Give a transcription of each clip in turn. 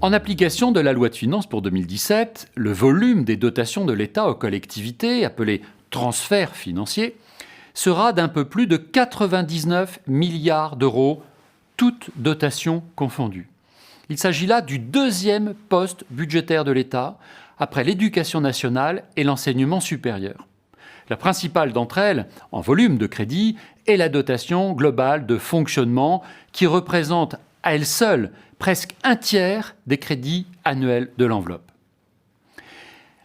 En application de la loi de finances pour 2017, le volume des dotations de l'État aux collectivités, appelé transfert financier, sera d'un peu plus de 99 milliards d'euros, toutes dotations confondues. Il s'agit là du deuxième poste budgétaire de l'État, après l'éducation nationale et l'enseignement supérieur. La principale d'entre elles, en volume de crédit, est la dotation globale de fonctionnement, qui représente à elle seule presque un tiers des crédits annuels de l'enveloppe.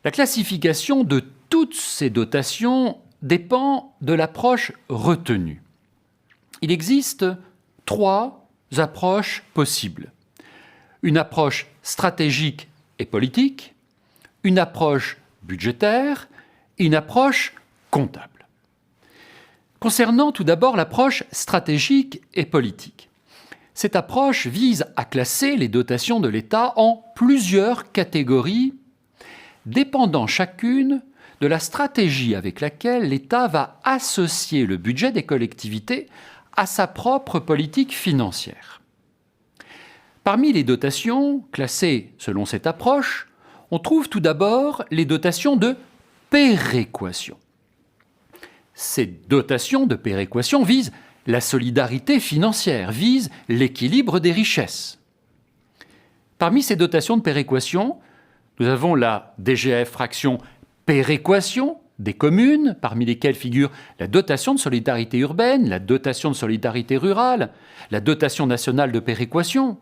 La classification de toutes ces dotations dépend de l'approche retenue. Il existe 3 approches possibles. Une approche stratégique et politique, une approche budgétaire et une approche comptable. Concernant tout d'abord l'approche stratégique et politique, cette approche vise à classer les dotations de l'État en plusieurs catégories, dépendant chacune de la stratégie avec laquelle l'État va associer le budget des collectivités à sa propre politique financière. Parmi les dotations classées selon cette approche, on trouve tout d'abord les dotations de péréquation. Ces dotations de péréquation visent la solidarité financière, visent l'équilibre des richesses. Parmi ces dotations de péréquation, nous avons la DGF fraction péréquation des communes, parmi lesquelles figurent la dotation de solidarité urbaine, la dotation de solidarité rurale, la dotation nationale de péréquation.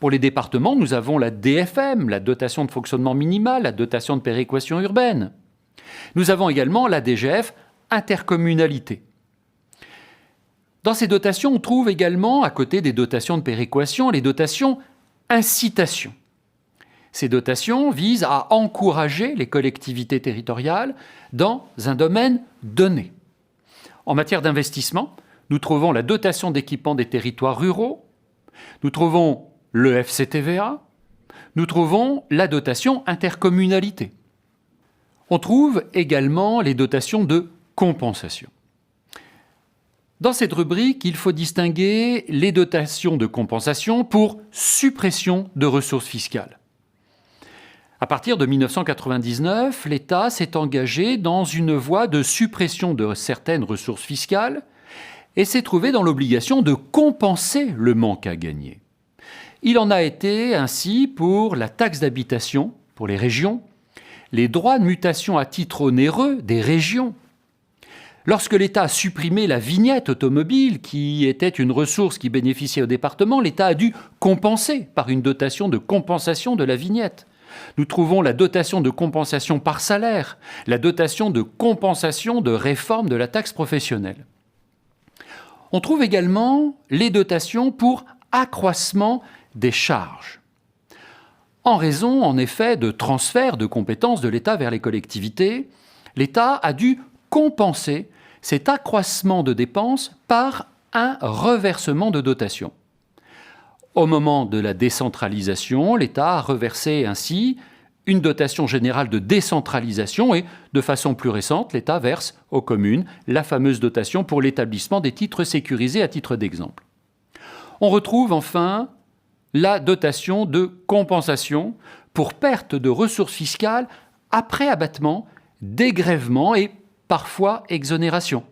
Pour les départements, nous avons la DFM, la dotation de fonctionnement minimale, la dotation de péréquation urbaine. Nous avons également la DGF intercommunalité. Dans ces dotations, on trouve également, à côté des dotations de péréquation, les dotations incitation. Ces dotations visent à encourager les collectivités territoriales dans un domaine donné. En matière d'investissement, nous trouvons la dotation d'équipement des territoires ruraux, nous trouvons le FCTVA, nous trouvons la dotation intercommunalité. On trouve également les dotations de compensation. Dans cette rubrique, il faut distinguer les dotations de compensation pour suppression de ressources fiscales. À partir de 1999, l'État s'est engagé dans une voie de suppression de certaines ressources fiscales et s'est trouvé dans l'obligation de compenser le manque à gagner. Il en a été ainsi pour la taxe d'habitation pour les régions, les droits de mutation à titre onéreux des régions. Lorsque l'État a supprimé la vignette automobile, qui était une ressource qui bénéficiait aux départements, l'État a dû compenser par une dotation de compensation de la vignette. Nous trouvons la dotation de compensation par salaire, la dotation de compensation de réforme de la taxe professionnelle. On trouve également les dotations pour accroissement des charges. En raison, en effet, de transferts de compétences de l'État vers les collectivités, l'État a dû compenser cet accroissement de dépenses par un reversement de dotation. Au moment de la décentralisation, l'État a reversé ainsi une dotation générale de décentralisation et, de façon plus récente, l'État verse aux communes la fameuse dotation pour l'établissement des titres sécurisés à titre d'exemple. On retrouve enfin la dotation de compensation pour perte de ressources fiscales après abattement, dégrèvement et parfois exonération.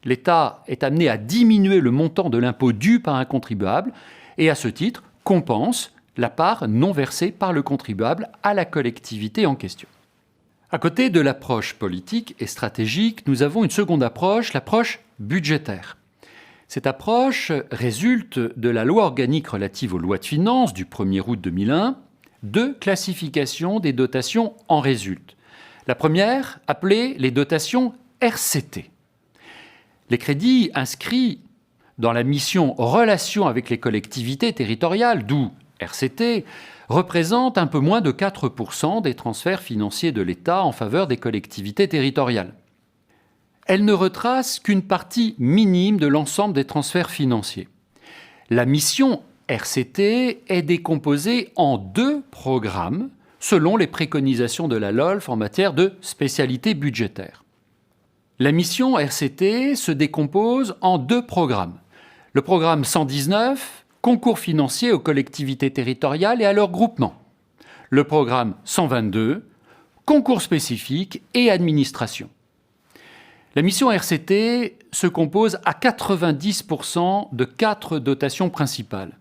L'État est amené à diminuer le montant de l'impôt dû par un contribuable et à ce titre compense la part non versée par le contribuable à la collectivité en question. À côté de l'approche politique et stratégique, nous avons une seconde approche, l'approche budgétaire. Cette approche résulte de la loi organique relative aux lois de finances du 1er août 2001. 2 classifications des dotations en résultent. La première, appelée les dotations RCT. Les crédits inscrits dans la mission Relations avec les collectivités territoriales, d'où RCT, représentent un peu moins de 4% des transferts financiers de l'État en faveur des collectivités territoriales. Elles ne retracent qu'une partie minime de l'ensemble des transferts financiers. La mission RCT est décomposée en 2 programmes selon les préconisations de la LOLF en matière de spécialité budgétaire. La mission RCT se décompose en 2 programmes. Le programme 119 concours financiers aux collectivités territoriales et à leurs groupements. Le programme 122, concours spécifiques et administration. La mission RCT se compose à 90% de 4 dotations principales.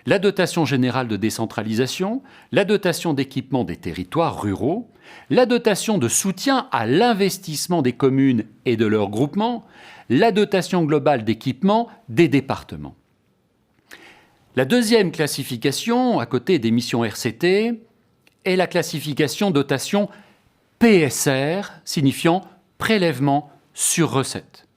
La dotation générale de décentralisation, la dotation d'équipement des territoires ruraux, la dotation de soutien à l'investissement des communes et de leurs groupements, la dotation globale d'équipement des départements. La deuxième classification, à côté des missions RCT, est la classification dotation PSR, signifiant prélèvement sur recette.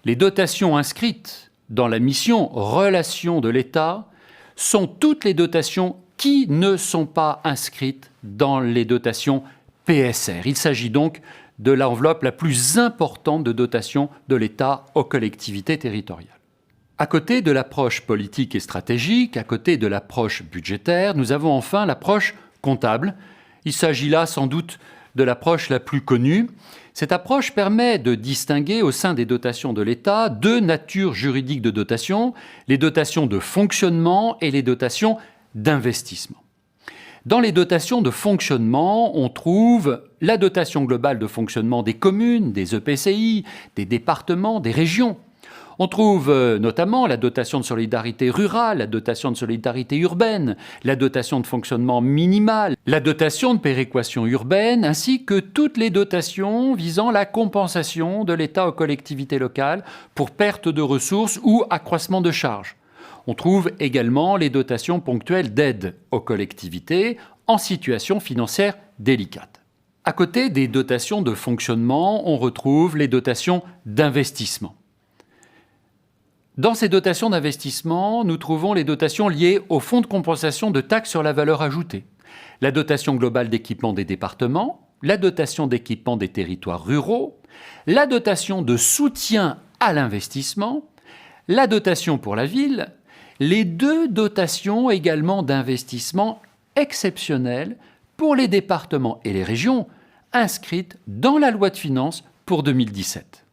Les dotations inscrites dans la mission Relations de l'État sont toutes les dotations qui ne sont pas inscrites dans les dotations PSR. Il s'agit donc de l'enveloppe la plus importante de dotation de l'État aux collectivités territoriales. À côté de l'approche politique et stratégique, à côté de l'approche budgétaire, nous avons enfin l'approche comptable. Il s'agit là sans doute de l'approche la plus connue. Cette approche permet de distinguer au sein des dotations de l'État 2 natures juridiques de dotation, les dotations de fonctionnement et les dotations d'investissement. Dans les dotations de fonctionnement, on trouve la dotation globale de fonctionnement des communes, des EPCI, des départements, des régions. On trouve notamment la dotation de solidarité rurale, la dotation de solidarité urbaine, la dotation de fonctionnement minimale, la dotation de péréquation urbaine, ainsi que toutes les dotations visant la compensation de l'État aux collectivités locales pour perte de ressources ou accroissement de charges. On trouve également les dotations ponctuelles d'aide aux collectivités en situation financière délicate. À côté des dotations de fonctionnement, on retrouve les dotations d'investissement. Dans ces dotations d'investissement, nous trouvons les dotations liées au fonds de compensation de taxes sur la valeur ajoutée, la dotation globale d'équipement des départements, la dotation d'équipement des territoires ruraux, la dotation de soutien à l'investissement, la dotation pour la ville, les 2 dotations également d'investissement exceptionnelles pour les départements et les régions inscrites dans la loi de finances pour 2017.